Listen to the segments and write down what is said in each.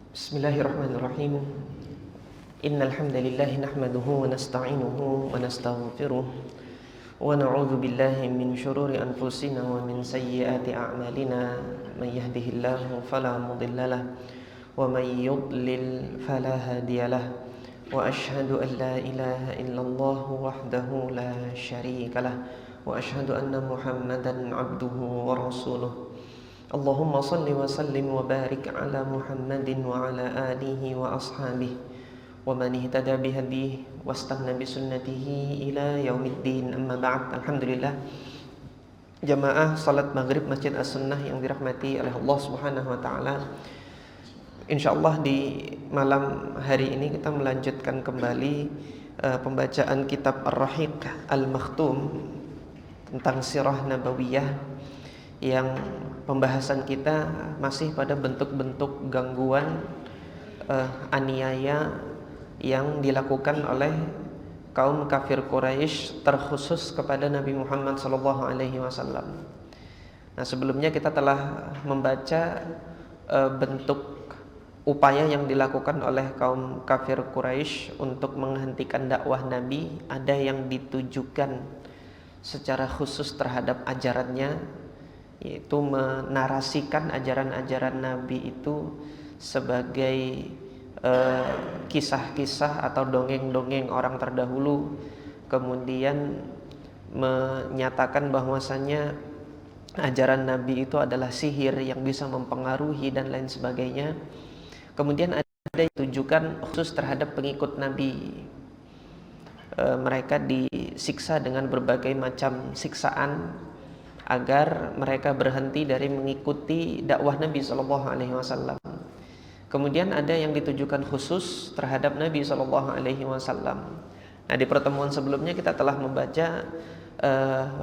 Bismillahirrahmanirrahim. Innal hamdalillah nahmaduhu wa nasta'inuhu wa nastaghfiruh wa na'udzu billahi min shururi anfusina wa min sayyiati a'malina. May yahdihillahu fala mudhillalah wa may yudlil fala hadiyalah. Wa asyhadu an la ilaha illallah wahdahu la syarikalah wa asyhadu anna Muhammadan 'abduhu wa rasuluh. Allahumma salli wa sallim wa barik ala Muhammadin wa ala alihi wa ashabihi wa man ihtada bihadihi wastanna bi sunnatihi ila yaumiddin. Amma ba'd. Alhamdulillah, jamaah salat maghrib Masjid As-Sunnah yang dirahmati oleh Allah Subhanahu wa taala. Insyaallah di malam hari ini kita melanjutkan kembali pembacaan kitab Ar-Rahiq Al-Makhtum tentang sirah nabawiyah, yang pembahasan kita masih pada bentuk-bentuk gangguan, aniaya yang dilakukan oleh kaum kafir Quraisy terkhusus kepada Nabi Muhammad SAW. Nah, sebelumnya kita telah membaca bentuk upaya yang dilakukan oleh kaum kafir Quraisy untuk menghentikan dakwah Nabi. Ada yang ditujukan secara khusus terhadap ajarannya, yaitu menarasikan ajaran-ajaran Nabi itu sebagai kisah-kisah atau dongeng-dongeng orang terdahulu, kemudian menyatakan bahwasannya ajaran Nabi itu adalah sihir yang bisa mempengaruhi dan lain sebagainya. Kemudian ada yang ditujukan khusus terhadap pengikut Nabi. Mereka disiksa dengan berbagai macam siksaan agar mereka berhenti dari mengikuti dakwah Nabi SAW. Kemudian ada yang ditujukan khusus terhadap Nabi SAW. Nah, di pertemuan sebelumnya kita telah membaca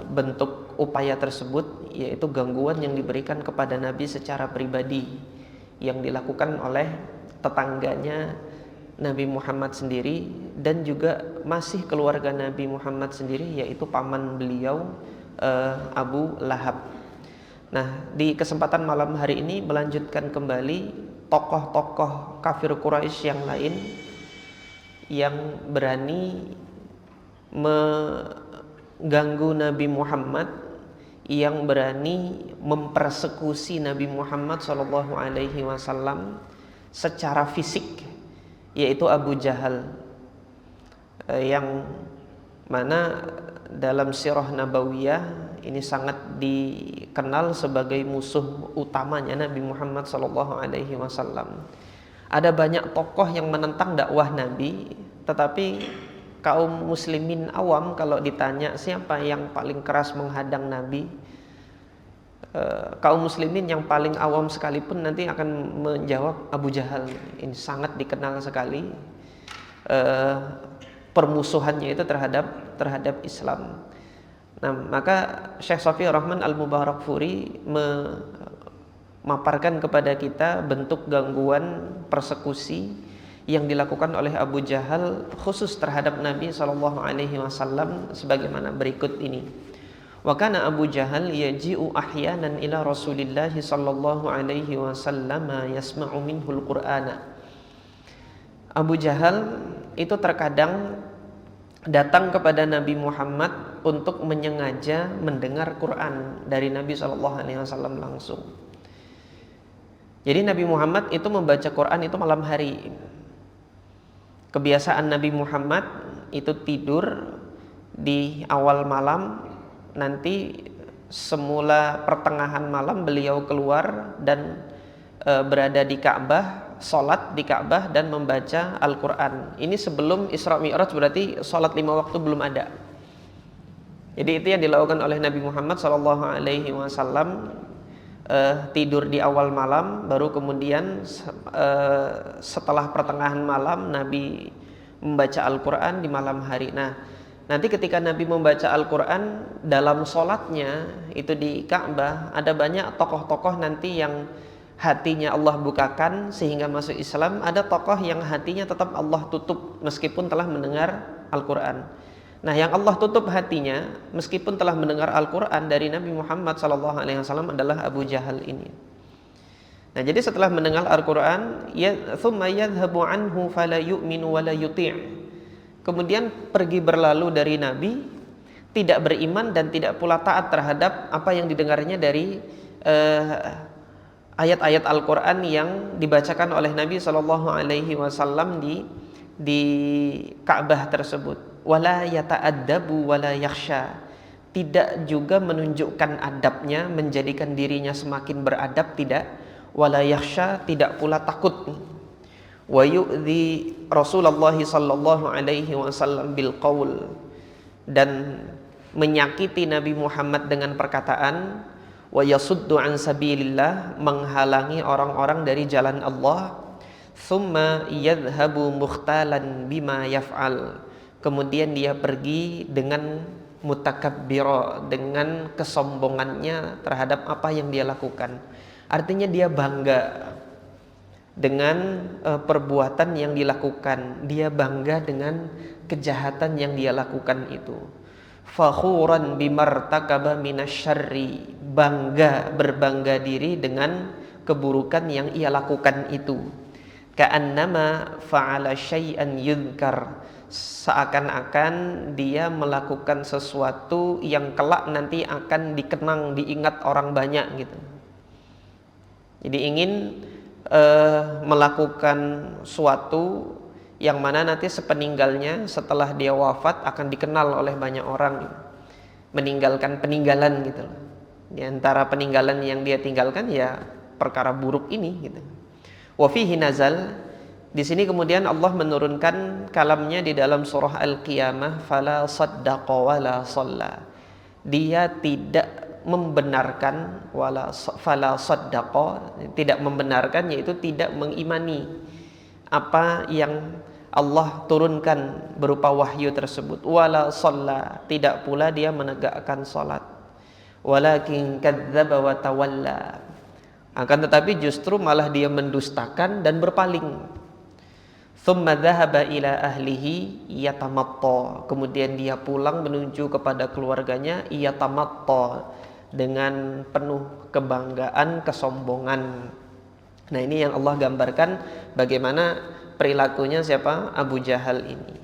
bentuk upaya tersebut, yaitu gangguan yang diberikan kepada Nabi secara pribadi yang dilakukan oleh tetangganya Nabi Muhammad sendiri dan juga masih keluarga Nabi Muhammad sendiri, yaitu paman beliau Abu Lahab. Nah, di kesempatan malam hari ini melanjutkan kembali tokoh-tokoh kafir Quraisy yang lain yang berani mengganggu Nabi Muhammad, yang berani mempersekusi Nabi Muhammad SAW secara fisik, yaitu Abu Jahal, yang mana dalam sirah nabawiyah ini sangat dikenal sebagai musuh utamanya Nabi Muhammad SAW. Ada banyak tokoh yang menentang dakwah Nabi, tetapi kaum muslimin awam kalau ditanya siapa yang paling keras menghadang Nabi, kaum muslimin yang paling awam sekalipun nanti akan menjawab Abu Jahal. Ini sangat dikenal sekali permusuhannya itu terhadap Islam. Nah, maka Syekh Shafii Rahman Al-Mubarakfuri memaparkan kepada kita bentuk gangguan persekusi yang dilakukan oleh Abu Jahal khusus terhadap Nabi SAW sebagaimana berikut ini. Wa kana Abu Jahal yaji'u ahyanan ila Rasulillah sallallahu alaihi wasallam yasma'u minhul Qur'ana. Abu Jahal itu terkadang datang kepada Nabi Muhammad untuk menyengaja mendengar Quran dari Nabi SAW langsung. Jadi Nabi Muhammad itu membaca Quran itu malam hari. Kebiasaan Nabi Muhammad itu tidur di awal malam, nanti semula pertengahan malam beliau keluar dan berada di Ka'bah, sholat di Ka'bah dan membaca Al-Quran. Ini sebelum Isra Mi'raj, berarti sholat 5 waktu belum ada. Jadi itu yang dilakukan oleh Nabi Muhammad SAW, tidur di awal malam, baru kemudian setelah pertengahan malam Nabi membaca Al-Quran di malam hari. Nah, nanti ketika Nabi membaca Al-Quran dalam sholatnya itu di Ka'bah, ada banyak tokoh-tokoh nanti yang hatinya Allah bukakan sehingga masuk Islam. Ada tokoh yang hatinya tetap Allah tutup meskipun telah mendengar Al-Quran. Nah, yang Allah tutup hatinya meskipun telah mendengar Al-Quran dari Nabi Muhammad SAW adalah Abu Jahal ini. Nah, jadi setelah mendengar Al-Qur'an, ya tsumma yadhhabu anhu fala yu'minu wala yuti'. Kemudian pergi berlalu dari Nabi, tidak beriman dan tidak pula taat terhadap apa yang didengarnya dari ayat-ayat Al-Qur'an yang dibacakan oleh Nabi sallallahu alaihi wasallam di Ka'bah tersebut. Wala yata'addabu wala yakhsha. Tidak juga menunjukkan adabnya, menjadikan dirinya semakin beradab, tidak. Wala yakhsha, tidak pula takut. Wa yu'dhi Rasulullah sallallahu alaihi wasallam bil qaul, dan menyakiti Nabi Muhammad dengan perkataan. Wa yasuddu an sabilillah, menghalangi orang-orang dari jalan Allah. Thumma yadhhabu mukhtalan bima yaf'al, kemudian dia pergi dengan mutakabbira, dengan kesombongannya terhadap apa yang dia lakukan. Artinya dia bangga dengan perbuatan yang dilakukan, dia bangga dengan kejahatan yang dia lakukan itu. Fakhuran bimartakaba minasyarri, berbangga diri dengan keburukan yang ia lakukan itu. Ka'annama fa'ala syai'an yudhkar, seakan-akan dia melakukan sesuatu yang kelak nanti akan dikenang, diingat orang banyak gitu. Jadi ingin melakukan suatu yang mana nanti sepeninggalnya, setelah dia wafat akan dikenal oleh banyak orang, meninggalkan peninggalan gitu. Di antara peninggalan yang dia tinggalkan ya perkara buruk ini gitu. Wa fihi nazal, di sini kemudian Allah menurunkan kalamnya di dalam surah Al-Qiyamah, fala saddaqa wala shalla. Dia tidak membenarkan, fala saddaqa, tidak membenarkan, yaitu tidak mengimani apa yang Allah turunkan berupa wahyu tersebut. Wala shalla, tidak pula dia menegakkan salat. Walakin kadzdzaba wa tawalla, akan tetapi justru malah dia mendustakan dan berpaling. Tsumma dzahaba ila ahlihi yatamatta, kemudian dia pulang menuju kepada keluarganya yatamatta, dengan penuh kebanggaan, kesombongan. Nah, ini yang Allah gambarkan bagaimana perilakunya siapa? Abu Jahal ini.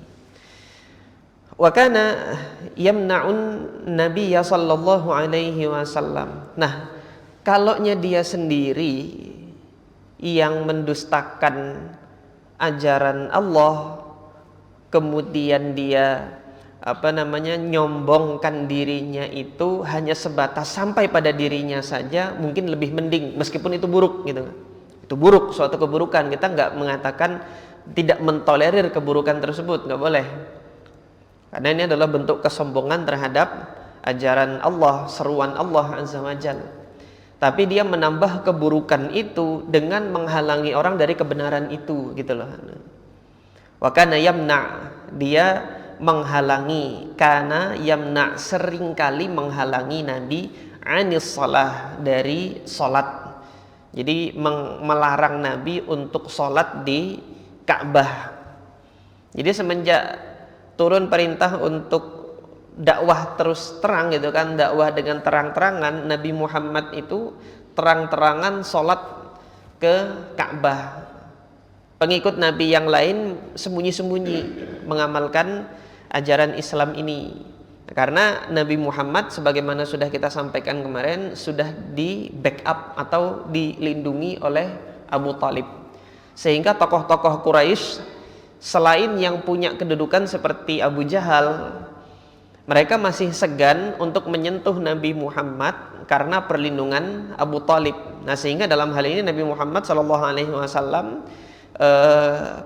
Wa kana yamna'un nabiyya sallallahu alaihi wasallam. Nah, kalaunya dia sendiri yang mendustakan ajaran Allah, kemudian dia nyombongkan dirinya, itu hanya sebatas sampai pada dirinya saja, mungkin lebih mending, meskipun itu buruk gitu. Itu buruk, suatu keburukan. Kita nggak mengatakan tidak mentolerir keburukan tersebut, nggak boleh. Karena ini adalah bentuk kesombongan terhadap ajaran Allah, seruan Allah Azza wa Jalla. Tapi dia menambah keburukan itu dengan menghalangi orang dari kebenaran itu gitu loh. Wa kana yamna, dia menghalangi, karena yamna, seringkali menghalangi Nabi anis shalah, dari salat. Jadi melarang Nabi untuk salat di Ka'bah. Jadi semenjak turun perintah untuk dakwah terus terang gitu kan, dakwah dengan terang-terangan, Nabi Muhammad itu terang-terangan salat ke Ka'bah. Pengikut Nabi yang lain sembunyi-sembunyi mengamalkan ajaran Islam ini. Karena Nabi Muhammad, sebagaimana sudah kita sampaikan kemarin, sudah di backup atau dilindungi oleh Abu Talib. Sehingga tokoh-tokoh Quraisy selain yang punya kedudukan seperti Abu Jahal, mereka masih segan untuk menyentuh Nabi Muhammad karena perlindungan Abu Talib. Nah, sehingga dalam hal ini Nabi Muhammad SAW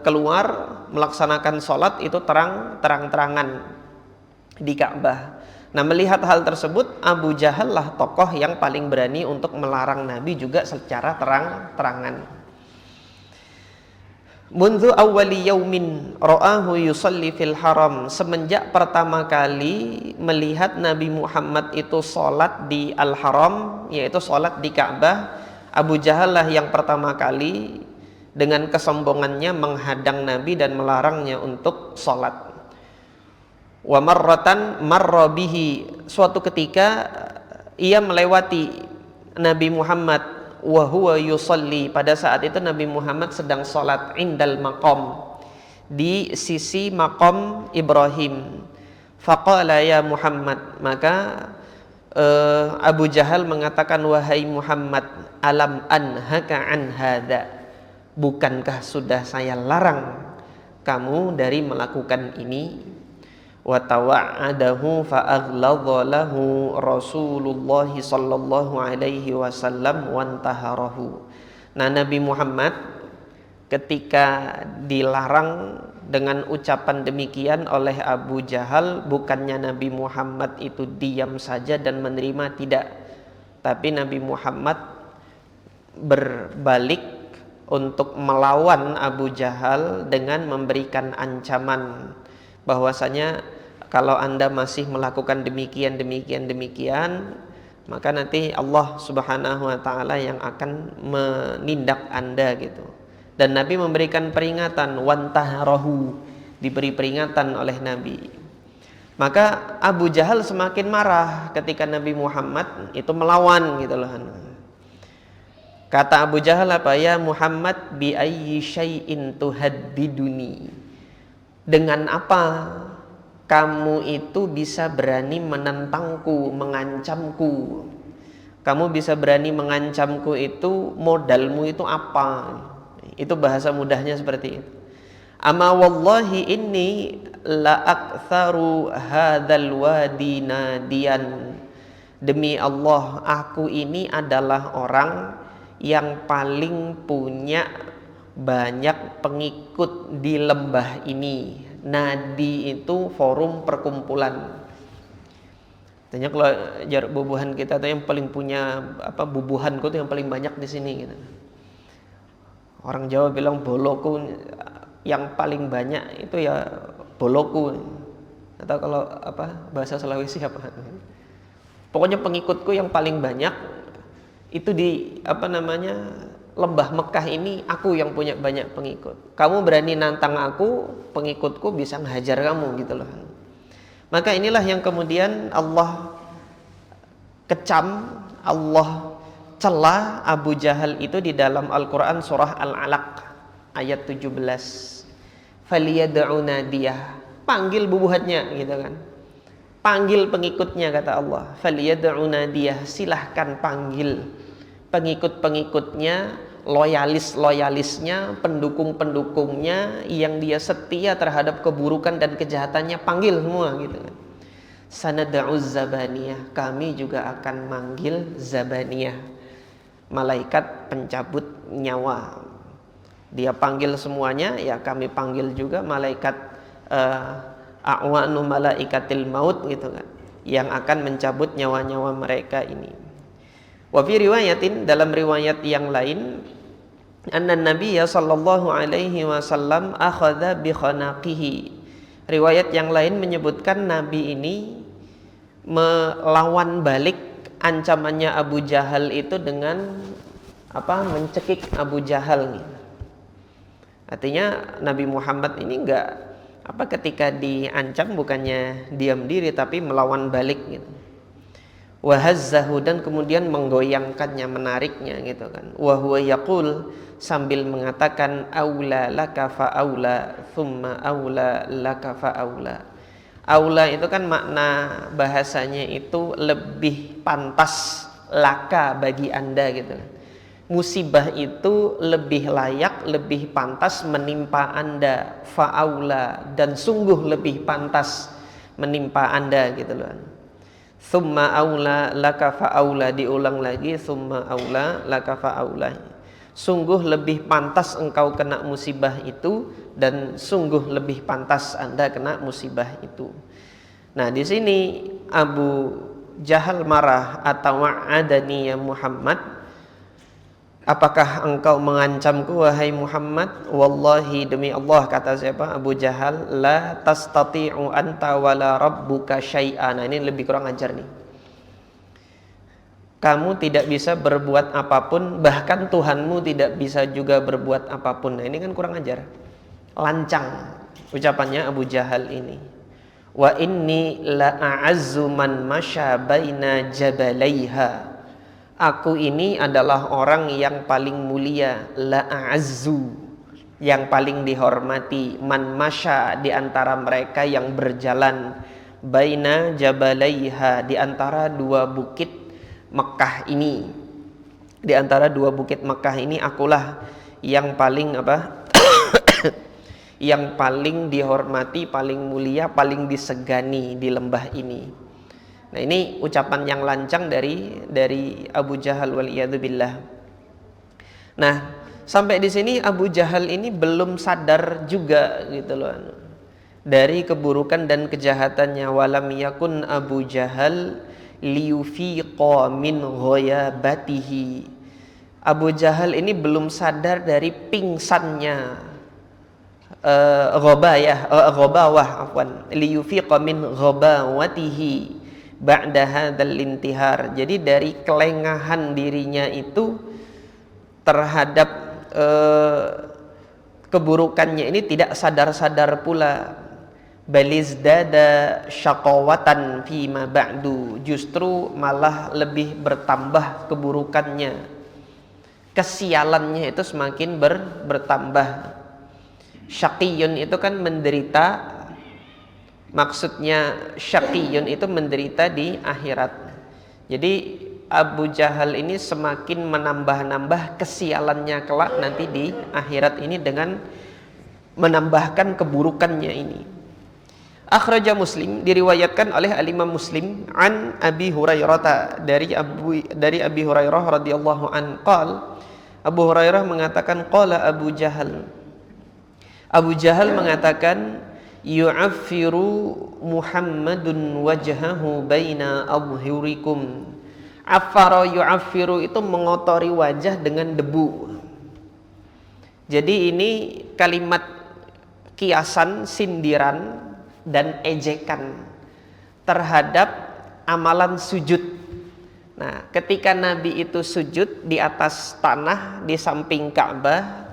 keluar melaksanakan sholat itu terang-terangan di Ka'bah. Nah, melihat hal tersebut, Abu Jahal lah tokoh yang paling berani untuk melarang Nabi juga secara terang-terangan. Mundu awwali yaumin ra'ahu yusalli fil haram, semenjak pertama kali melihat Nabi Muhammad itu sholat di Al-Haram, yaitu sholat di Ka'bah, Abu Jahal lah yang pertama kali dengan kesombongannya menghadang Nabi dan melarangnya untuk sholat. Wa marratan marra bihi, suatu ketika ia melewati Nabi Muhammad, wa huwa yusalli, pada saat itu Nabi Muhammad sedang sholat indal maqam, di sisi maqam Ibrahim. Faqala ya Muhammad, maka Abu Jahal mengatakan, wahai Muhammad, alam anhaka an hadza, bukankah sudah saya larang kamu dari melakukan ini? Wa tawa'adahu fa aghladha lahu Rasulullah sallallahu alaihi wasallam wa antaharahu. Nah, Nabi Muhammad ketika dilarang dengan ucapan demikian oleh Abu Jahal, bukannya Nabi Muhammad itu diam saja dan menerima, tidak, tapi Nabi Muhammad berbalik untuk melawan Abu Jahal dengan memberikan ancaman bahwasanya kalau Anda masih melakukan demikian, maka nanti Allah Subhanahu wa taala yang akan menindak Anda gitu. Dan Nabi memberikan peringatan, wantaharahu, diberi peringatan oleh Nabi. Maka Abu Jahal semakin marah ketika Nabi Muhammad itu melawan gitu loh. Kata Abu Jahal apa? Ya Muhammad, bi ayyi syai'in tuhaddiduni, dengan apa kamu itu bisa berani menentangku, mengancamku? Kamu bisa berani mengancamku itu modalmu itu apa? Itu bahasa mudahnya seperti itu. Ama wallahi inni la aktsaru hadzal wadi nadiyan, demi Allah aku ini adalah orang yang paling punya banyak pengikut di lembah ini. Nadi itu forum perkumpulan. Tanya kalau jarak bubuhan kita tuh yang paling punya bubuhanku tuh yang paling banyak di sini gitu. Orang Jawa bilang boloku, yang paling banyak itu ya boloku. Atau kalau bahasa Sulawesi apa? Pokoknya pengikutku yang paling banyak itu di Lembah Mekah ini, aku yang punya banyak pengikut. Kamu berani nantang aku, pengikutku bisa ngehajar kamu gitu loh. Maka inilah yang kemudian Allah kecam, Allah celah Abu Jahal itu di dalam Al-Quran surah Al-Alaq ayat 17. Faliyad'u nadiyah, panggil bubuhatnya gitu kan. Panggil pengikutnya kata Allah. Faliyad'u nadiyah, silahkan panggil pengikut-pengikutnya, loyalis-loyalisnya, pendukung-pendukungnya yang dia setia terhadap keburukan dan kejahatannya, panggil semua gitu kan. Sanad'u zabaniyah, kami juga akan manggil zabaniyah, malaikat pencabut nyawa. Dia panggil semuanya, ya kami panggil juga malaikat a'wanu malaikatil maut gitu kan, yang akan mencabut nyawa-nyawa mereka ini. Wa fi riwayatin, dalam riwayat yang lain, anna nabiyya sallallahu alaihi wasallam akhadha bi khanaqihi. Riwayat yang lain menyebutkan Nabi ini melawan balik ancamannya Abu Jahal itu dengan mencekik Abu Jahal. Artinya Nabi Muhammad ini ketika diancam bukannya diam diri tapi melawan balik gitu. Wahazzahu, dan kemudian menggoyangkannya, menariknya gitu kan. Wa huwa yaqul, sambil mengatakan aula laka fa aula thumma aula laka fa aula. Aula itu kan makna bahasanya itu lebih pantas, laka bagi Anda gitu. Musibah itu lebih layak, lebih pantas menimpa Anda, fa aula, dan sungguh lebih pantas menimpa Anda gitu loh. Thumma aula laka fa aula, diulang lagi, thumma aula laka fa aula. Sungguh lebih pantas engkau kena musibah itu, dan sungguh lebih pantas Anda kena musibah itu. Nah, di sini Abu Jahal marah, atau wa'adani ya Muhammad, apakah engkau mengancamku wahai Muhammad? Wallahi, demi Allah, kata siapa? Abu Jahal, la tastati'u anta wala rabbuka syai'an. Nah, ini lebih kurang ajar nih. Kamu tidak bisa berbuat apapun, bahkan Tuhanmu tidak bisa juga berbuat apapun. Nah, ini kan kurang ajar. Lancang ucapannya Abu Jahal ini. Wa inni la a'azzu man masya baina jabalaiha. Aku ini adalah orang yang paling mulia, la a'azzu, yang paling dihormati, man masya, di antara mereka yang berjalan, baina jabalaiha, di antara dua bukit Mekah ini. Di antara dua bukit Mekah ini akulah yang paling yang paling dihormati, paling mulia, paling disegani di lembah ini. Nah, ini ucapan yang lancang dari Abu Jahal waliyadzubillah. Nah, sampai di sini Abu Jahal ini belum sadar juga gitu loh dari keburukan dan kejahatannya. Walam yakun Abu Jahal liyufiqa min ghayabatihi. Abu Jahal ini belum sadar dari pingsannya liyufiqa min ghabawatihi ba'da hadzal intihar. Jadi dari kelengahan dirinya itu terhadap keburukannya ini tidak sadar-sadar pula. Balizdada syaqawatan fima ba'du, justru malah lebih bertambah keburukannya, kesialannya itu semakin bertambah. Syaqiyun itu kan menderita, maksudnya syaqiyun itu menderita di akhirat. Jadi Abu Jahal ini semakin menambah-nambah kesialannya kelak nanti di akhirat ini dengan menambahkan keburukannya ini. Akhraja Muslim, diriwayatkan oleh al-Imam Muslim an Abi Hurairah, dari Abi Hurairah radhiyallahu an qala, Abu Hurairah mengatakan qala Abu Jahal mengatakan, yu'affiru Muhammadun wajhahu baina adhhurikum. Affara yu'affiru itu mengotori wajah dengan debu. Jadi ini kalimat kiasan, sindiran dan ejekan terhadap amalan sujud. Nah, ketika Nabi itu sujud di atas tanah di samping Ka'bah,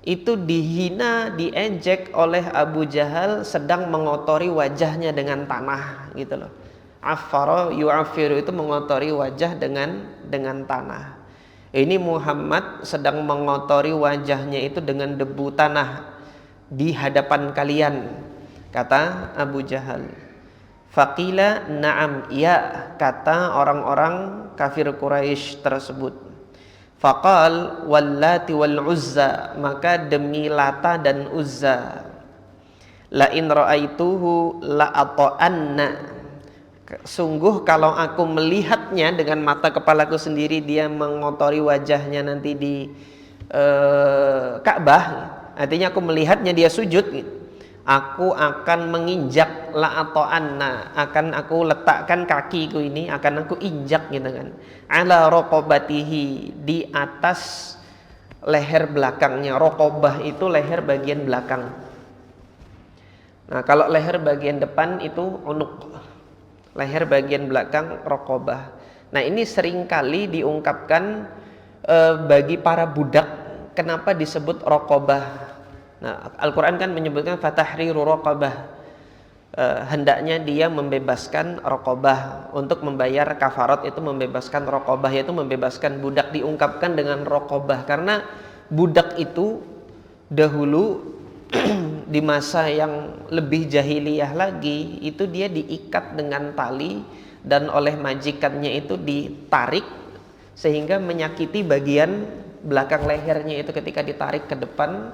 itu dihina, diejek oleh Abu Jahal sedang mengotori wajahnya dengan tanah gitu loh. Affara yu'affiru itu mengotori wajah dengan tanah. Ini Muhammad sedang mengotori wajahnya itu dengan debu tanah di hadapan kalian, kata Abu Jahal. Faqila na'am, ya, kata orang-orang kafir Quraisy tersebut. Faqal wallati wal uzza, maka demi Lata dan Uzza, la in ra'aituhu la ata'anna, sungguh kalau aku melihatnya dengan mata kepalaku sendiri dia mengotori wajahnya nanti di Ka'bah, artinya aku melihatnya dia sujud, aku akan menginjak, la ata'anna, akan aku letakkan kakiku ini, akan aku injak gitu kan, ala raqabatihi, di atas leher belakangnya. Raqabah itu leher bagian belakang. Nah, kalau leher bagian depan itu unuq, leher bagian belakang raqabah. Nah, ini seringkali diungkapkan bagi para budak, kenapa disebut raqabah. Nah, Al-Quran kan menyebutkan fatahriru raqabah, hendaknya dia membebaskan raqabah, untuk membayar kafarat itu membebaskan raqabah, yaitu membebaskan budak. Diungkapkan dengan raqabah karena budak itu dahulu di masa yang lebih jahiliyah lagi itu dia diikat dengan tali dan oleh majikannya itu ditarik sehingga menyakiti bagian belakang lehernya itu ketika ditarik ke depan.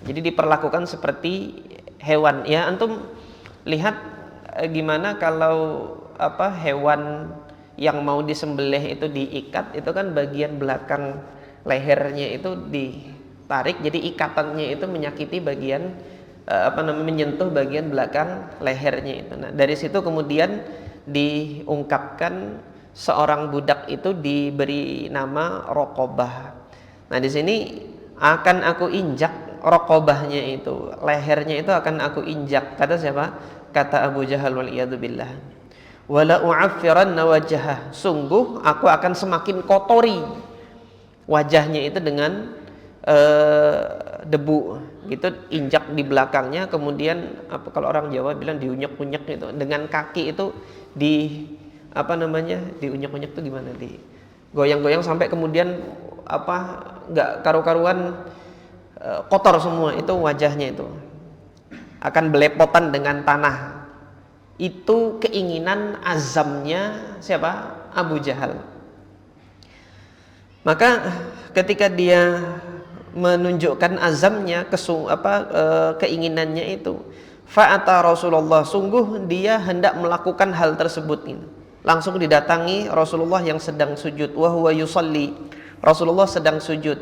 Jadi diperlakukan seperti hewan. Ya, antum lihat gimana kalau hewan yang mau disembelih itu diikat, itu kan bagian belakang lehernya itu ditarik, jadi ikatannya itu menyakiti bagian menyentuh bagian belakang lehernya itu. Nah, dari situ kemudian diungkapkan seorang budak itu diberi nama raqabah. Nah, di sini akan aku injak raqabahnya itu, lehernya itu akan aku injak, kata siapa? Kata Abu Jahal waliyadzubillah. Wala u'affiranna wajhah, sungguh aku akan semakin kotori wajahnya itu dengan debu gitu, injak di belakangnya, kemudian kalau orang Jawa bilang diunyek-unyek itu, dengan kaki itu diunyek-unyek itu gimana, goyang-goyang sampai kemudian nggak karu-karuan, kotor semua itu wajahnya, itu akan belepotan dengan tanah. Itu keinginan azamnya siapa? Abu Jahal. Maka ketika dia menunjukkan azamnya, keinginannya itu, fa'ata Rasulullah, sungguh dia hendak melakukan hal tersebut ini. Langsung didatangi Rasulullah yang sedang sujud, wa huwa yusalli, Rasulullah sedang sujud.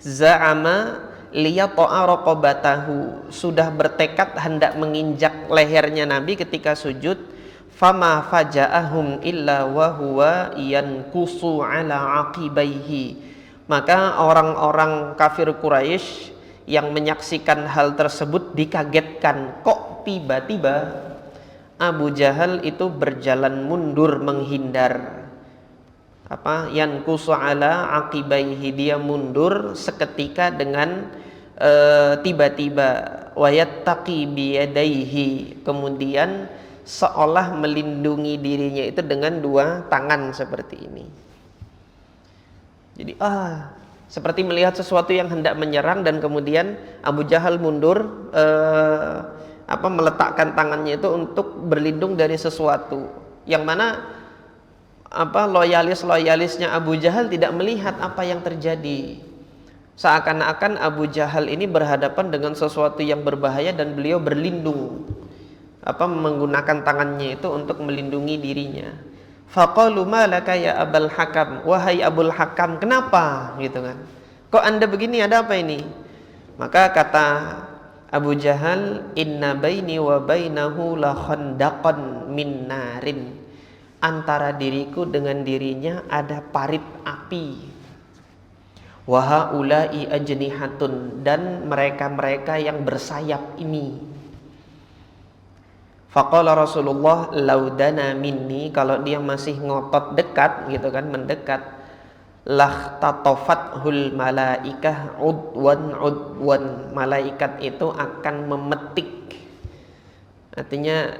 Za'ama liyata'a raqabatahu, sudah bertekad hendak menginjak lehernya Nabi ketika sujud. Fama faja'ahum illa wa huwa yankusu ala aqibaihi, maka orang-orang kafir Quraisy yang menyaksikan hal tersebut dikagetkan, kok tiba-tiba Abu Jahal itu berjalan mundur menghindar. Yankusu ala aqibaihi, dia mundur seketika dengan tiba-tiba. Wayattaqi biyadaihi, kemudian seolah melindungi dirinya itu dengan dua tangan seperti ini. Jadi seperti melihat sesuatu yang hendak menyerang, dan kemudian Abu Jahal mundur, meletakkan tangannya itu untuk berlindung dari sesuatu yang mana loyalis-loyalisnya Abu Jahal tidak melihat apa yang terjadi. Seakan-akan Abu Jahal ini berhadapan dengan sesuatu yang berbahaya dan beliau berlindung, menggunakan tangannya itu untuk melindungi dirinya. Faqalu ma laka ya Abul Hakam, wahai Abul Hakam, kenapa gitu kan? Kok Anda begini, ada apa ini? Maka kata Abu Jahal, inna baini wa bainahu la khandaqan min narin, antara diriku dengan dirinya ada parit api. Wa haula'i ajnihatun, dan mereka-mereka yang bersayap ini. Faqala Rasulullah, laudana minni, kalau dia masih ngotot dekat gitu kan, mendekat, lahtatofathul malaikah udwan, malaikat itu akan memetik. Artinya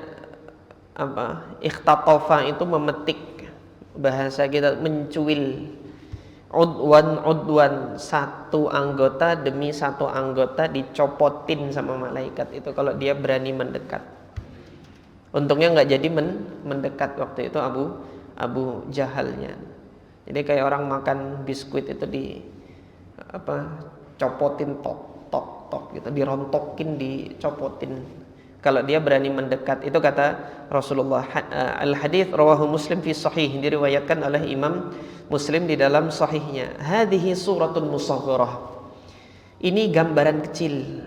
ikhtatofa itu memetik, bahasa kita mencuil. Udwan, satu anggota demi satu anggota dicopotin sama malaikat itu kalau dia berani mendekat. Untungnya nggak jadi mendekat waktu itu Abu Jahalnya. Jadi kayak orang makan biskuit itu copotin tok gitu, dirontokin, dicopotin. Kalau dia berani mendekat, itu kata Rasulullah. Al hadits rawahu Muslim fi sahih, diriwayatkan oleh Imam Muslim di dalam sahihnya. Hadhihi suratun musaghharah, ini gambaran kecil.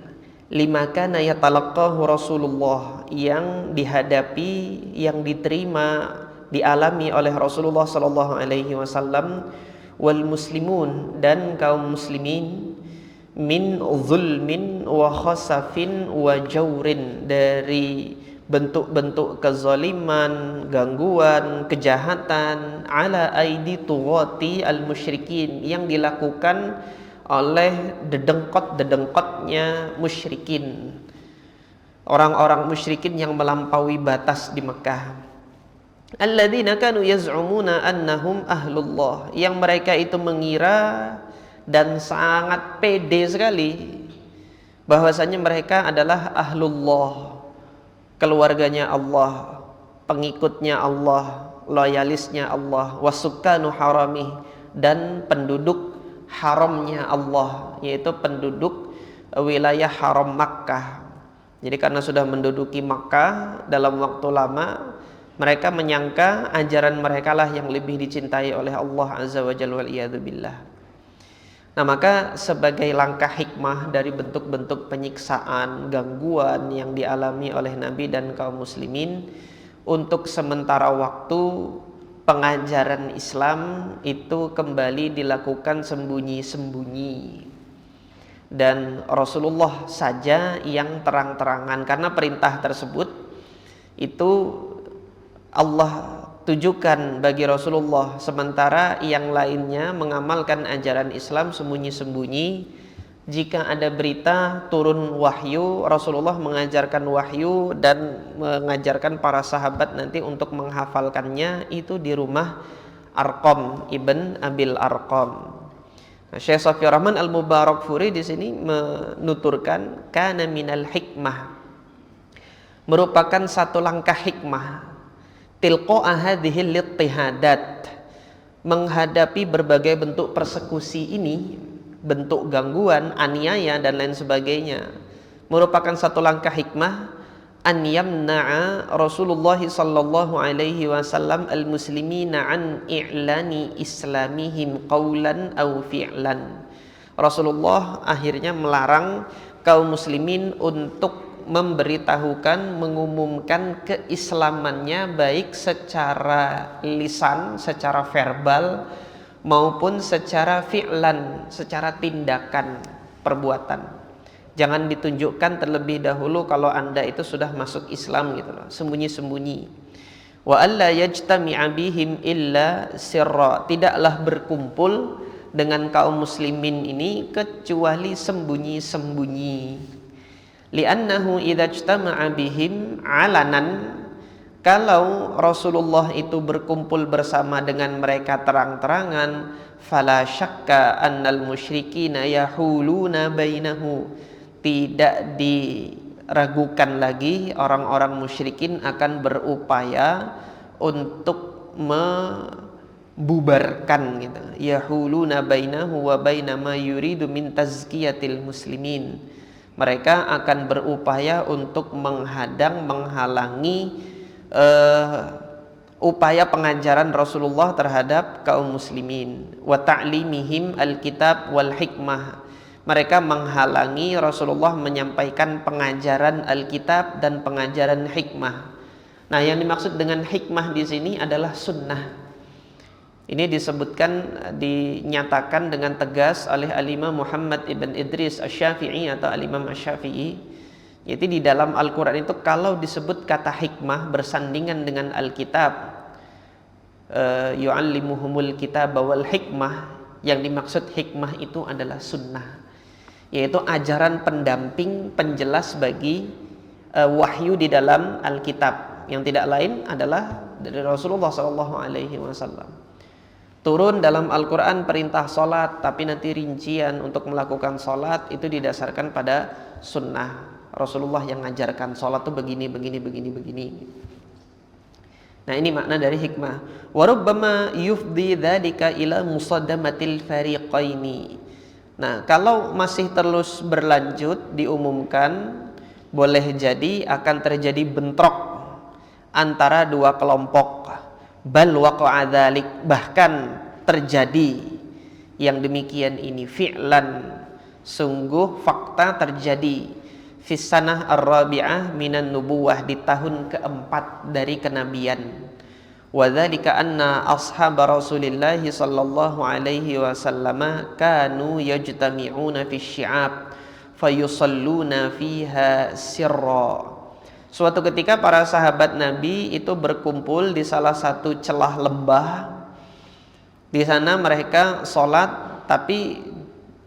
Lima kana yatalaqahu Rasulullah, yang dihadapi, yang diterima, dialami oleh Rasulullah sallallahu alaihi wasallam, wal muslimun, dan kaum muslimin, min zulmin wa khasafin wa jaurin, dari bentuk-bentuk kezaliman, gangguan, kejahatan, ala aidi tughati al musyrikin, yang dilakukan oleh dedengkot-dedengkotnya musyrikin, orang-orang musyrikin yang melampaui batas di Mekah. Alladzina kanu yaz'umuna annahum ahlullah, yang mereka itu mengira dan sangat pede sekali bahwasanya mereka adalah ahlullah, keluarganya Allah, pengikutnya Allah, loyalisnya Allah, wasukanu harami, dan penduduk haramnya Allah, yaitu penduduk wilayah haram Makkah. Jadi karena sudah menduduki Makkah dalam waktu lama, mereka menyangka ajaran mereka lah yang lebih dicintai oleh Allah Azza wa Jalla, wal iyadu billah. Nah, maka sebagai langkah hikmah dari bentuk-bentuk penyiksaan, gangguan yang dialami oleh Nabi dan kaum muslimin, untuk sementara waktu pengajaran Islam itu kembali dilakukan sembunyi-sembunyi, dan Rasulullah saja yang terang-terangan, karena perintah tersebut itu Allah tujukan bagi Rasulullah, sementara yang lainnya mengamalkan ajaran Islam sembunyi-sembunyi. Jika ada berita turun wahyu, Rasulullah mengajarkan wahyu dan mengajarkan para sahabat nanti untuk menghafalkannya itu di rumah Arqam ibn Abil Arqam. Nah, Syekh Shafiyur Rahman Al-Mubarakfuri di sini menuturkan kana minal hikmah, merupakan satu langkah hikmah, tilqa'a hadhil littihadat, menghadapi berbagai bentuk persekusi ini, bentuk gangguan, aniaya dan lain sebagainya, merupakan satu langkah hikmah an yamna'a Rasulullah sallallahu alaihi wasallam al-muslimina an i'lani islamihim qawlan aw fi'lan. Rasulullah akhirnya melarang kaum muslimin untuk memberitahukan, mengumumkan keislamannya baik secara lisan, secara verbal maupun secara fi'lan, secara tindakan, perbuatan. Jangan ditunjukkan terlebih dahulu kalau Anda itu sudah masuk Islam gitu loh, sembunyi-sembunyi. Wa alla yajtami'a bihim illa sirra, tidaklah berkumpul dengan kaum muslimin ini kecuali sembunyi-sembunyi. Li'annahu idza ijtama'a bihim 'alanan, kalau Rasulullah itu berkumpul bersama dengan mereka terang-terangan, fala syakka annal musyrikina yahuluna bainahu, tidak diragukan lagi orang-orang musyrikin akan berupaya untuk membubarkan gitu. Yahuluna bainahu wa baina ma yuridu min tazkiyatil muslimin. Mereka akan berupaya untuk menghadang, menghalangi upaya pengajaran Rasulullah terhadap kaum muslimin. Wa ta'limihim alkitab wal hikmah. Mereka menghalangi Rasulullah menyampaikan pengajaran Alkitab dan pengajaran hikmah. Nah, yang dimaksud dengan hikmah di sini adalah sunnah. Ini disebutkan, dinyatakan dengan tegas oleh Al-Imam Muhammad ibn Idris Asy-Syafi'i atau Al-Imam Asy-Syafi'i. Yaitu di dalam Al-Quran itu kalau disebut kata hikmah bersandingan dengan Alkitab, yu'allimuhumul kitab wal hikmah, yang dimaksud hikmah itu adalah sunnah, yaitu ajaran pendamping, penjelas bagi wahyu di dalam Alkitab, yang tidak lain adalah dari Rasulullah SAW. Turun dalam Al-Quran perintah sholat, tapi nanti rincian untuk melakukan sholat itu didasarkan pada sunnah Rasulullah yang mengajarkan sholat itu begini. Nah, ini makna dari hikmah. Warubbama yufdi dzalika ila musaddamatil fariqaini. Nah, kalau masih terus berlanjut diumumkan, boleh jadi akan terjadi bentrok antara dua kelompok. Bal waqa'a dzalik, bahkan terjadi yang demikian ini fi'lan, sungguh fakta terjadi fis sanah ar-rabi'ah minan nubuwah, di tahun keempat dari kenabian. Wa dzalika anna ashab Rasulillah sallallahu alaihi wasallam kanu yajtami'una fi syi'ab fayusalluna fiha sirra. Suatu ketika para sahabat Nabi itu berkumpul di salah satu celah lembah. Di sana mereka sholat tapi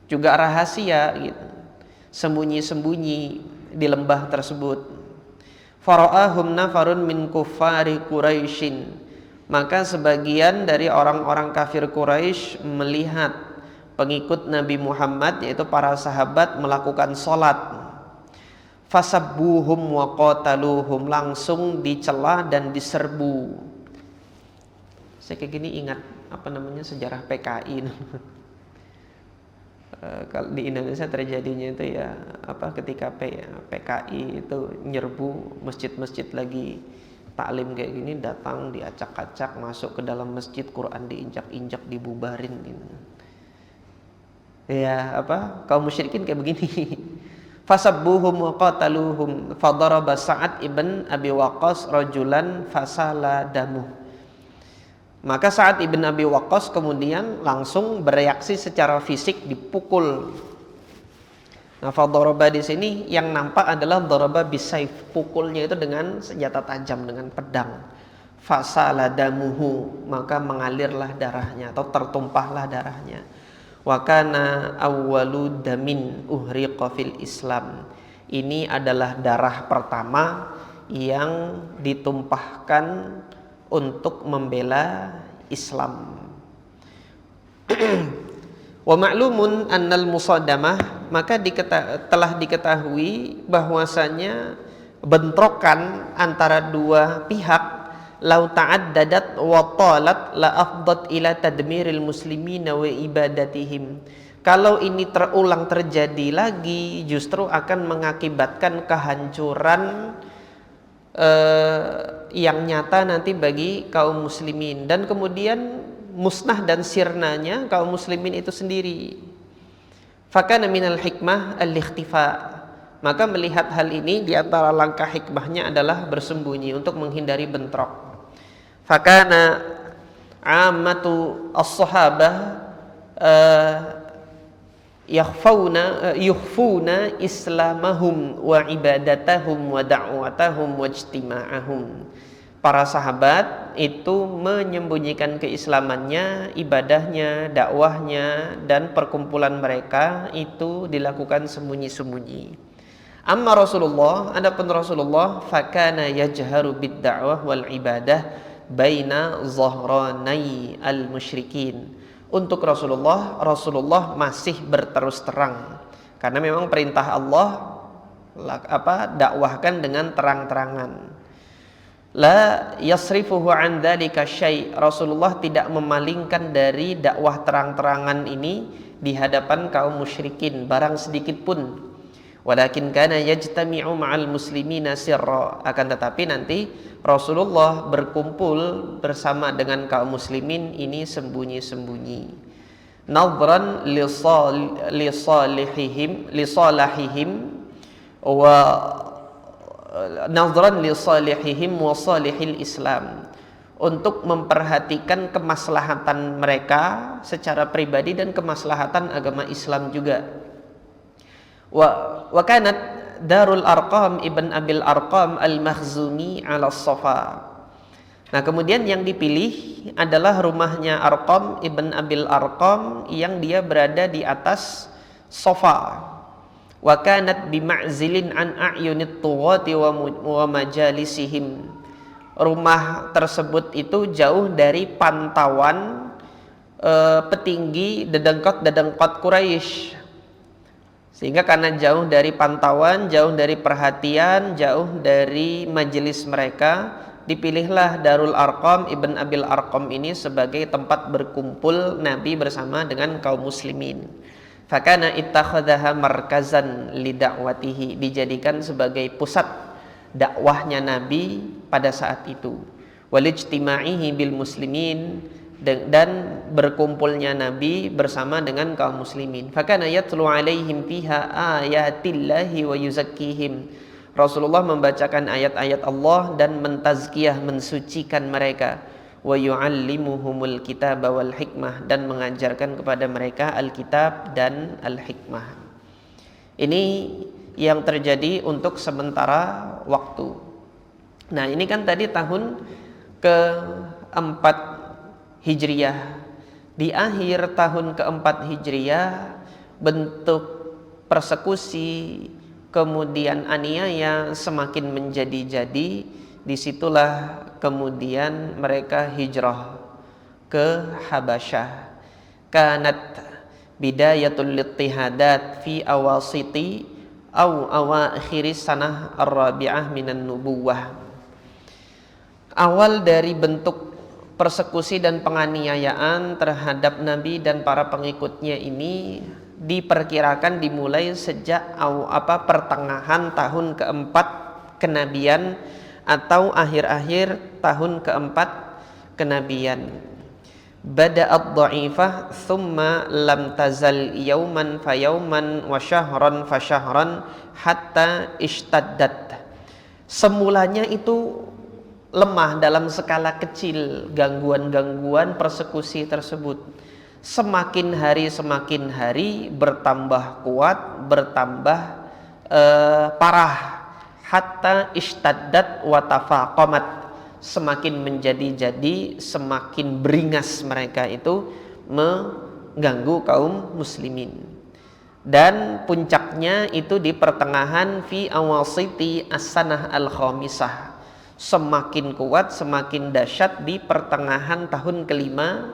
juga rahasia gitu, sembunyi-sembunyi di lembah tersebut. Fara'ahum nafarun min kuffari Quraisyin, maka sebagian dari orang-orang kafir Quraisy melihat pengikut Nabi Muhammad, yaitu para sahabat, melakukan sholat. Fasabbuhum wa qataluhum, langsung dicela dan diserbu. Saya kayak gini ingat sejarah PKI. Kalau di Indonesia terjadinya itu ya ketika PKI itu nyerbu masjid-masjid lagi taklim kayak gini, datang diacak-acak, masuk ke dalam masjid, Quran diinjak-injak, dibubarin gitu. Ya kaum musyrikin kayak begini. Fasabbuhum wa qataluhum fadaraba Sa'ad ibn Abi Waqqas rajulan fasala damuh. Maka Sa'ad ibn Abi Waqqas kemudian langsung bereaksi secara fisik, dipukul. Nah, fadaraba di sini yang nampak adalah daraba bisayf, pukulnya itu dengan senjata tajam, dengan pedang. Fasala damuhu, maka mengalirlah darahnya atau tertumpahlah darahnya. Wa kana awwalu damin uhriqa fil Islam. Ini adalah darah pertama yang ditumpahkan untuk membela Islam. Wa ma'lumun annal musadamah, maka telah diketahui bahwasanya bentrokan antara dua pihak lau ta'addadat wa talat la afdat ila tadmiril muslimina wa ibadatihim. Kalau ini terulang terjadi lagi, justru akan mengakibatkan kehancuran yang nyata nanti bagi kaum muslimin, dan kemudian musnah dan sirnanya kaum muslimin itu sendiri. Fakana minal hikmah al-ikhtifa, maka melihat hal ini di antara langkah hikmahnya adalah bersembunyi untuk menghindari bentrok. Fakana ammatu as-sahabah yukhfuna islamahum wa ibadatahum wa da'watahum wa ijtima'ahum. Para sahabat itu menyembunyikan keislamannya, ibadahnya, dakwahnya, dan perkumpulan mereka itu dilakukan sembunyi-sembunyi. Amma Rasulullah, adapun Rasulullah, fakana yajharu bid da'wah wal ibadah baina zahranai al musyrikin. Untuk Rasulullah masih berterus terang, karena memang perintah Allah dakwahkan dengan terang-terangan. La yasrifuhu an dzalika syai', Rasulullah tidak memalingkan dari dakwah terang-terangan ini di hadapan kaum musyrikin barang sedikit pun. Walakin kana yajtami'u ma'al muslimina sirra, akan tetapi nanti Rasulullah berkumpul bersama dengan kaum muslimin ini sembunyi-sembunyi. Nadhran lisalihihim wa nadhran lisalihihim wa salihil Islam, untuk memperhatikan kemaslahatan mereka secara pribadi dan kemaslahatan agama Islam juga. Wa kanat Darul Arqam ibn Abil Arqam al-Makhzumi ala Safa. Nah, kemudian yang dipilih adalah rumahnya Arqam ibn Abil Arqam yang dia berada di atas Safa. Wa kanat bima'zilin an a'yunit tughati wa majalisihim. Rumah tersebut itu jauh dari pantauan petinggi dedengkot Quraisy. Sehingga karena jauh dari pantauan, jauh dari perhatian, jauh dari majelis mereka, dipilihlah Darul Arqam ibn Abil Arqam ini sebagai tempat berkumpul Nabi bersama dengan kaum muslimin. Fakana ittakhadhaha markazan li da'watihi, dijadikan sebagai pusat dakwahnya Nabi pada saat itu. Walijtima'ihi bil muslimin, dan berkumpulnya Nabi bersama dengan kaum muslimin. Fakana yatlu alaihim fiha ayatillahi wa yuzakkihim. Rasulullah membacakan ayat-ayat Allah dan mentazkiyah, mensucikan mereka. Wa yu'allimuhumul kitaba wal hikmah, dan mengajarkan kepada mereka Alkitab dan Al-Hikmah. Ini yang terjadi untuk sementara waktu. Nah, ini kan tadi tahun ke-4 Hijriyah. Di akhir tahun ke-4 Hijriyah, bentuk persekusi kemudian aniaya semakin menjadi-jadi. Disitulah kemudian mereka hijrah ke Habasyah. Kanat bidayatul ittihadat fi awasiti aw awakhiri sanah ar-rabi'ah minan nubuwah. Awal dari bentuk persekusi dan penganiayaan terhadap Nabi dan para pengikutnya ini diperkirakan dimulai sejak pertengahan tahun ke-4 kenabian atau akhir-akhir tahun ke-4 kenabian. Bada'at dha'ifah thumma lam tazal yauman fa yauman wa syahran fa syahran hatta ishtaddat. Semulanya itu lemah dalam skala kecil gangguan-gangguan persekusi tersebut. Semakin hari bertambah kuat, bertambah parah. Hatta ishtaddat wa tafaqamat, semakin menjadi-jadi, semakin beringas mereka itu mengganggu kaum muslimin. Dan puncaknya itu di pertengahan fi awasiti as-sanah al-khamisah, semakin kuat, semakin dahsyat di pertengahan tahun kelima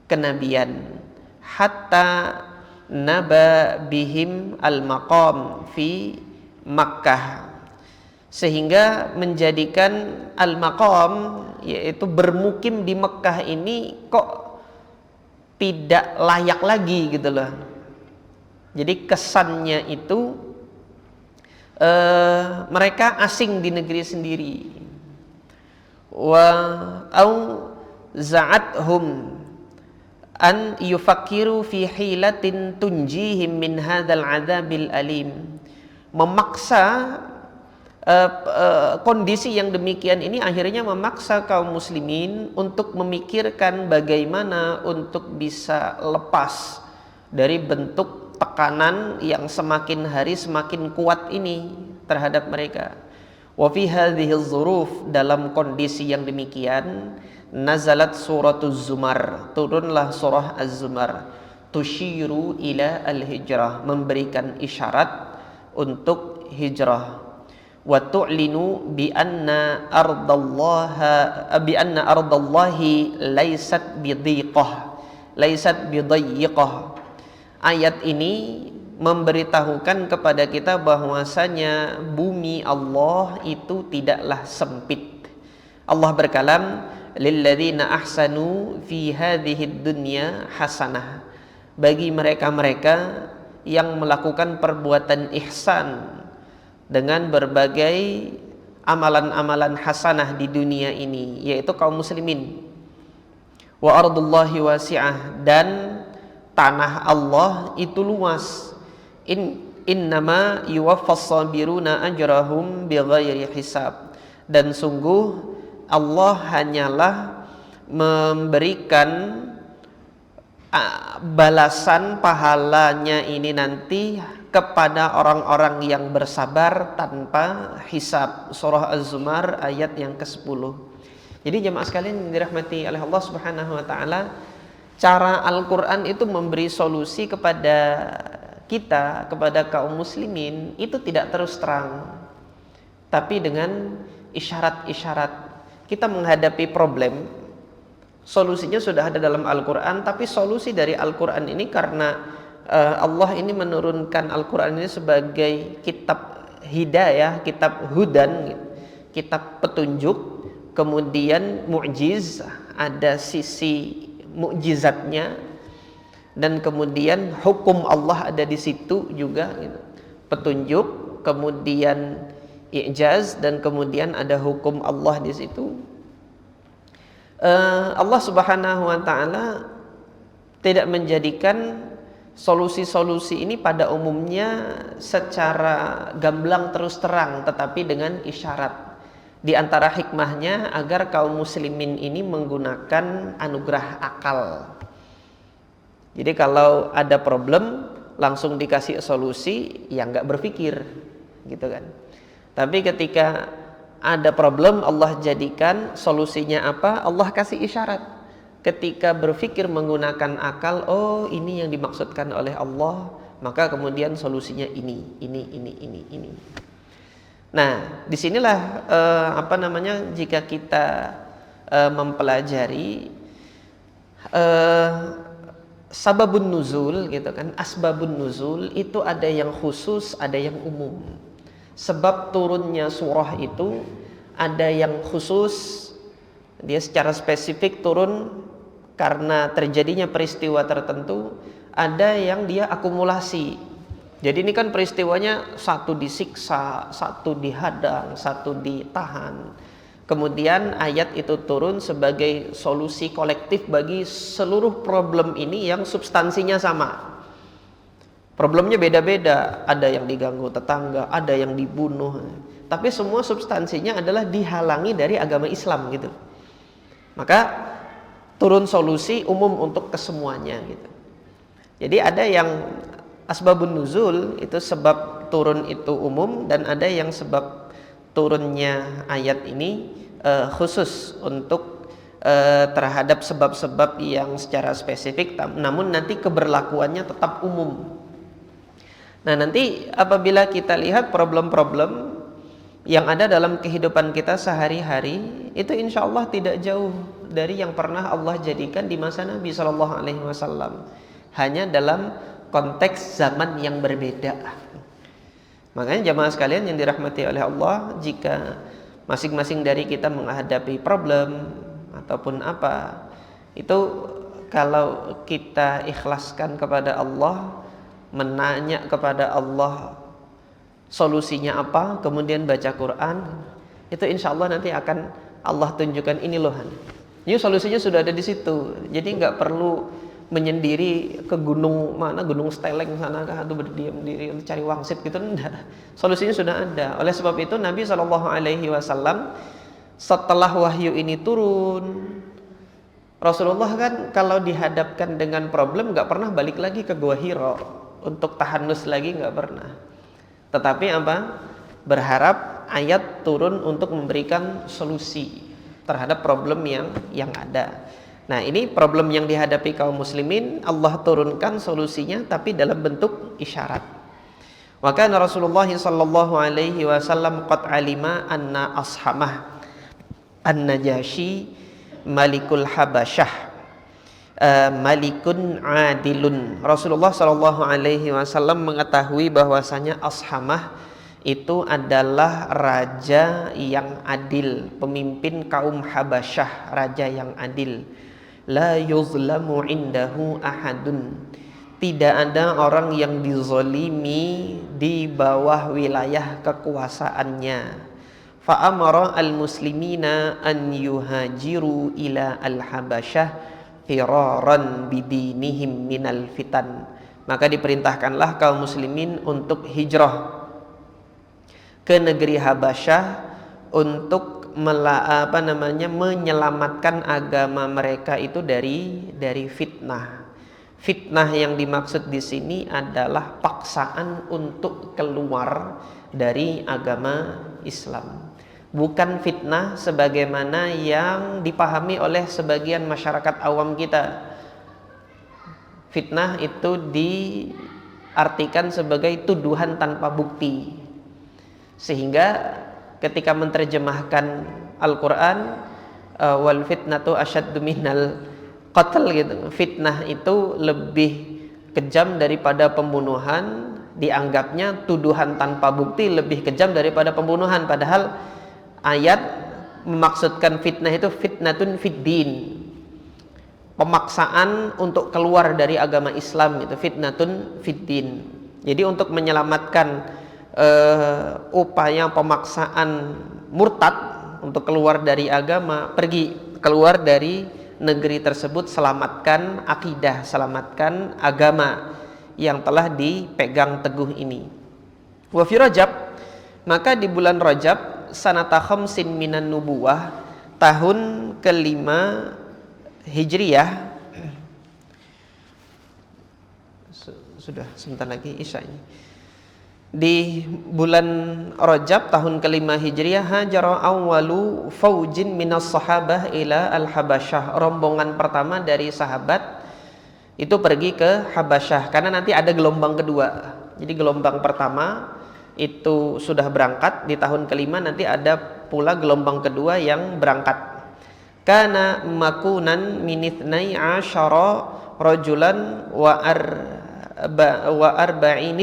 kenabian. Hatta naba bihim al-maqam fi Makkah, sehingga menjadikan al-maqam, yaitu bermukim di Mekah ini kok tidak layak lagi gitu loh. Jadi kesannya itu mereka asing di negeri sendiri. Wa au za'athum an yufakiru fi hilatin tunjihim min hadzal adzabil alim. Memaksa kondisi yang demikian ini akhirnya memaksa kaum muslimin untuk memikirkan bagaimana untuk bisa lepas dari bentuk tekanan yang semakin hari semakin kuat ini terhadap mereka. Wa fi hadhihi dzuruf, dalam kondisi yang demikian, nazalat suratuz Zumar, turunlah surah Az-Zumar, tusyiru ila al-hijrah, memberikan isyarat untuk hijrah. Wa tu'linu bi anna ardallahi laysat bidayyiqah. Ayat ini memberitahukan kepada kita bahwasanya bumi Allah itu tidaklah sempit. Allah berkalam, lilladzina ahsanu fi hadhihi dunya hasanah, bagi mereka-mereka yang melakukan perbuatan ihsan dengan berbagai amalan-amalan hasanah di dunia ini, yaitu kaum muslimin. Wa ardullahi wasi'ah, dan tanah Allah itu luas. Innama yuwaffas sabiruna ajrahum bighairi hisab, dan sungguh Allah hanyalah memberikan balasan pahalanya ini nanti kepada orang-orang yang bersabar tanpa hisab. Surah Az-Zumar ayat yang ke-10. Jadi jemaah sekalian yang dirahmati oleh Allah Subhanahu wa taala, cara Al-Qur'an itu memberi solusi kepada kita, kepada kaum muslimin, itu tidak terus terang, tapi dengan isyarat-isyarat. Kita menghadapi problem, solusinya sudah ada dalam Al-Quran, tapi solusi dari Al-Quran ini karena Allah ini menurunkan Al-Quran ini sebagai kitab hidayah, kitab hudan, kitab petunjuk, kemudian mu'jiz, ada sisi mu'jizatnya, dan kemudian hukum Allah ada di situ juga, petunjuk, kemudian i'jaz, dan kemudian ada hukum Allah di situ. Allah Subhanahu wa taala tidak menjadikan solusi-solusi ini pada umumnya secara gamblang terus terang, tetapi dengan isyarat. Di antara hikmahnya agar kaum muslimin ini menggunakan anugerah akal. Jadi kalau ada problem langsung dikasih solusi, ya nggak berpikir, gitu kan. Tapi ketika ada problem, Allah jadikan solusinya apa? Allah kasih isyarat. Ketika berpikir menggunakan akal, oh ini yang dimaksudkan oleh Allah, maka kemudian solusinya ini. Nah, disinilah jika kita mempelajari sababun nuzul, gitu kan, asbabun nuzul itu ada yang khusus, ada yang umum. Sebab turunnya surah itu ada yang khusus, dia secara spesifik turun karena terjadinya peristiwa tertentu. Ada yang dia akumulasi. Jadi ini kan peristiwanya satu disiksa, satu dihadang, satu ditahan. Kemudian ayat itu turun sebagai solusi kolektif bagi seluruh problem ini yang substansinya sama. Problemnya beda-beda, ada yang diganggu tetangga, ada yang dibunuh, tapi semua substansinya adalah dihalangi dari agama Islam, gitu. Maka turun solusi umum untuk kesemuanya, gitu. Jadi ada yang asbabun nuzul, itu sebab turun itu umum, dan ada yang sebab turunnya ayat ini khusus untuk terhadap sebab-sebab yang secara spesifik, namun nanti keberlakuannya tetap umum. Nah, nanti apabila kita lihat problem-problem yang ada dalam kehidupan kita sehari-hari itu insya Allah tidak jauh dari yang pernah Allah jadikan di masa Nabi Shallallahu Alaihi Wasallam, hanya dalam konteks zaman yang berbeda. Makanya jamaah sekalian yang dirahmati oleh Allah, jika masing-masing dari kita menghadapi problem ataupun apa, itu kalau kita ikhlaskan kepada Allah, menanya kepada Allah solusinya apa, kemudian baca Quran, itu insya Allah nanti akan Allah tunjukkan, ini loh, ini solusinya sudah ada di situ. Jadi nggak perlu menyendiri ke gunung mana, gunung Steleng sana kah, atau berdiam diri untuk cari wangsit gitu, enggak. Solusinya sudah ada. Oleh sebab itu Nabi Shallallahu Alaihi Wasallam setelah wahyu ini turun, Rasulullah kan kalau dihadapkan dengan problem nggak pernah balik lagi ke Gua Hira untuk tahanus lagi, nggak pernah. Tetapi apa? Berharap ayat turun untuk memberikan solusi terhadap problem yang ada. Nah, ini problem yang dihadapi kaum muslimin, Allah turunkan solusinya tapi dalam bentuk isyarat. Wa kana Rasulullah sallallahu alaihi wasallam qad alima anna ashamah an-Najashi malikul Habasyah malikun adilun. Rasulullah Shallallahu Alaihi Wasallam mengetahui bahwasanya Ashamah itu adalah raja yang adil, pemimpin kaum Habasyah, raja yang adil. La yuzlamu indahu ahadun. Tidak ada orang yang dizolimi di bawah wilayah kekuasaannya. Fa'amara al-muslimina an yuhajiru ila al-Habasyah firaran bidinihim minal fitan. Maka diperintahkanlah kaum muslimin untuk hijrah ke negeri Habasyah untuk menyelamatkan agama mereka itu dari fitnah. Fitnah yang dimaksud di sini adalah paksaan untuk keluar dari agama Islam. Bukan fitnah sebagaimana yang dipahami oleh sebagian masyarakat awam kita. Fitnah itu diartikan sebagai tuduhan tanpa bukti. Sehingga ketika menerjemahkan Al-Quran, wal fitnatu asyaddu minal qatl gitu. Fitnah itu lebih kejam daripada pembunuhan, dianggapnya tuduhan tanpa bukti lebih kejam daripada pembunuhan, padahal ayat memaksudkan fitnah itu fitnatun fiddin, pemaksaan untuk keluar dari agama Islam, itu fitnatun fiddin. Jadi untuk menyelamatkan upaya pemaksaan murtad untuk keluar dari agama, pergi keluar dari negeri tersebut, selamatkan akidah, selamatkan agama yang telah dipegang teguh ini. Wa fi Rajab, maka di bulan Rajab sanata khamsin minan nubuwah, tahun kelima Hijriyah. Sudah sebentar lagi Isya ini. Di bulan Rajab tahun kelima Hijriyah, hajara awwalu faujin minas sahabah ila al-Habasyah. Rombongan pertama dari sahabat itu pergi ke Habasyah, karena nanti ada gelombang kedua. Jadi gelombang pertama itu sudah berangkat, di tahun kelima nanti ada pula gelombang kedua yang berangkat. Kana makunan minitnai asyara rajulan wa arba'in,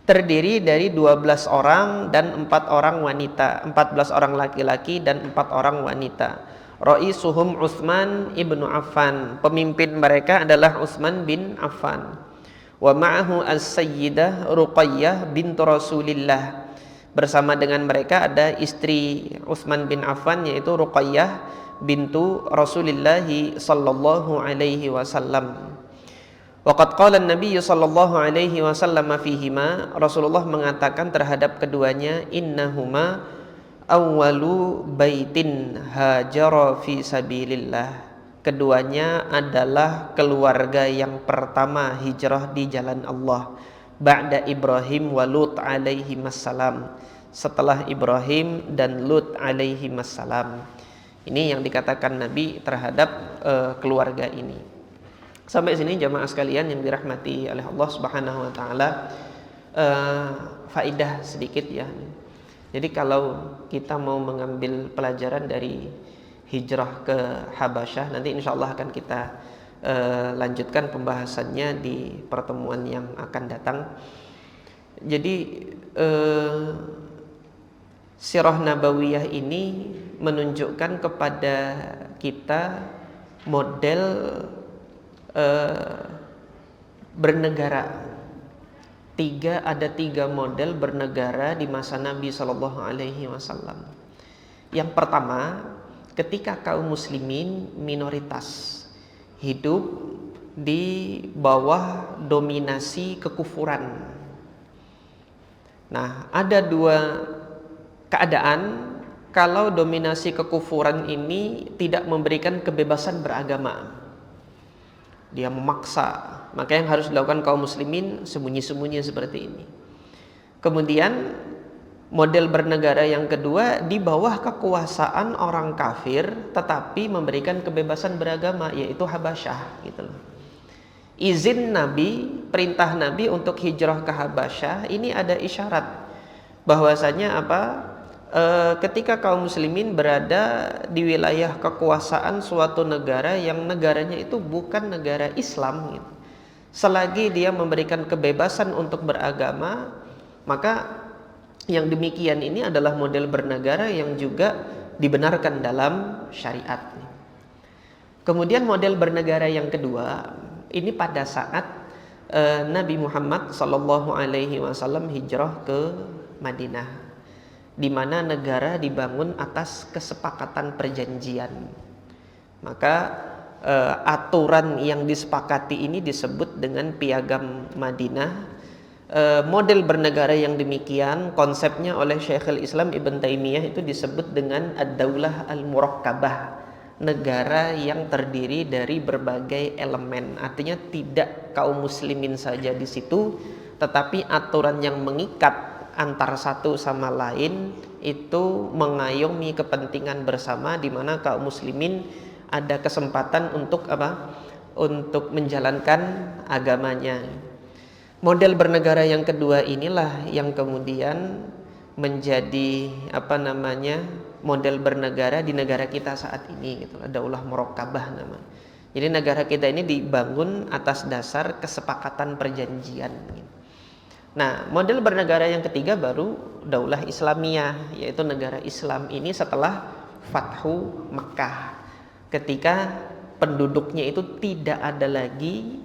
terdiri dari 12 orang dan 4 orang wanita, 14 orang laki-laki dan 4 orang wanita. Raisuhum Utsman ibnu Affan, pemimpin mereka adalah Utsman bin Affan. Wa ma'ahu as-sayyidah Ruqayyah bintu Rasulillah, bersama dengan mereka ada istri Utsman bin Affan yaitu Ruqayyah bintu Rasulillah sallallahu alaihi wasallam. Waqad qala an-nabiy sallallahu alaihi wasallam fihima, Rasulullah mengatakan terhadap keduanya, innahuma awwalu baitin hajara fi sabilillah, keduanya adalah keluarga yang pertama hijrah di jalan Allah, ba'da Ibrahim wa Lut alaihi wassalam, setelah Ibrahim dan Lut alaihi wassalam. Ini yang dikatakan Nabi terhadap keluarga ini. Sampai sini jamaah sekalian yang dirahmati oleh Allah Subhanahu wa taala, faidah sedikit ya. Jadi kalau kita mau mengambil pelajaran dari hijrah ke Habasyah, nanti insya Allah akan kita lanjutkan pembahasannya di pertemuan yang akan datang. Jadi Sirah Nabawiyah ini menunjukkan kepada kita model bernegara. Ada tiga model bernegara di masa Nabi Shallallahu Alaihi Wasallam. Yang pertama, ketika kaum muslimin minoritas hidup di bawah dominasi kekufuran. Nah, ada dua keadaan kalau dominasi kekufuran ini tidak memberikan kebebasan beragama. Dia memaksa, maka yang harus dilakukan kaum muslimin sembunyi-sembunyi seperti ini. Kemudian model bernegara yang kedua di bawah kekuasaan orang kafir tetapi memberikan kebebasan beragama, yaitu Habasyah gitu loh. Izin Nabi, perintah Nabi untuk hijrah ke Habasyah ini ada isyarat bahwasanya ketika kaum muslimin berada di wilayah kekuasaan suatu negara yang negaranya itu bukan negara Islam gitu. Selagi dia memberikan kebebasan untuk beragama, maka yang demikian ini adalah model bernegara yang juga dibenarkan dalam syariat. Kemudian model bernegara yang kedua, ini pada saat Nabi Muhammad SAW hijrah ke Madinah, di mana negara dibangun atas kesepakatan perjanjian. Maka aturan yang disepakati ini disebut dengan Piagam Madinah. Model bernegara yang demikian konsepnya oleh Syekhul Islam Ibn Taimiyah itu disebut dengan Ad-Daulah Al-Murakkabah, negara yang terdiri dari berbagai elemen. Artinya tidak kaum muslimin saja di situ, tetapi aturan yang mengikat antar satu sama lain itu mengayomi kepentingan bersama, di mana kaum muslimin ada kesempatan untuk untuk menjalankan agamanya. Model bernegara yang kedua inilah yang kemudian menjadi model bernegara di negara kita saat ini gitu. Daulah Murakkabah nama. Jadi negara kita ini dibangun atas dasar kesepakatan perjanjian gitu. Nah, model bernegara yang ketiga baru Daulah Islamiyah, yaitu negara Islam ini setelah Fathu Mekkah, ketika penduduknya itu tidak ada lagi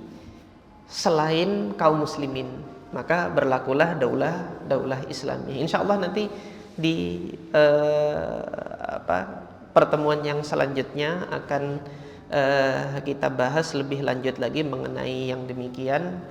selain kaum muslimin, maka berlakulah Daulah Islamiyah. Insya Allah nanti di pertemuan yang selanjutnya akan kita bahas lebih lanjut lagi mengenai yang demikian.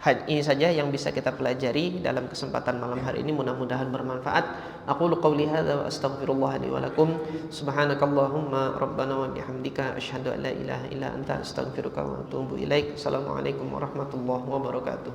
Ini saja yang bisa kita pelajari dalam kesempatan malam hari ini, mudah-mudahan bermanfaat. Aqulu qouli hadza wa astaghfirullah li wa lakum. Subhanakallahumma rabbana wa bihamdika asyhadu an la ilaha illa anta astaghfiruka wa atubu ilaik. Assalamualaikum warahmatullahi wabarakatuh.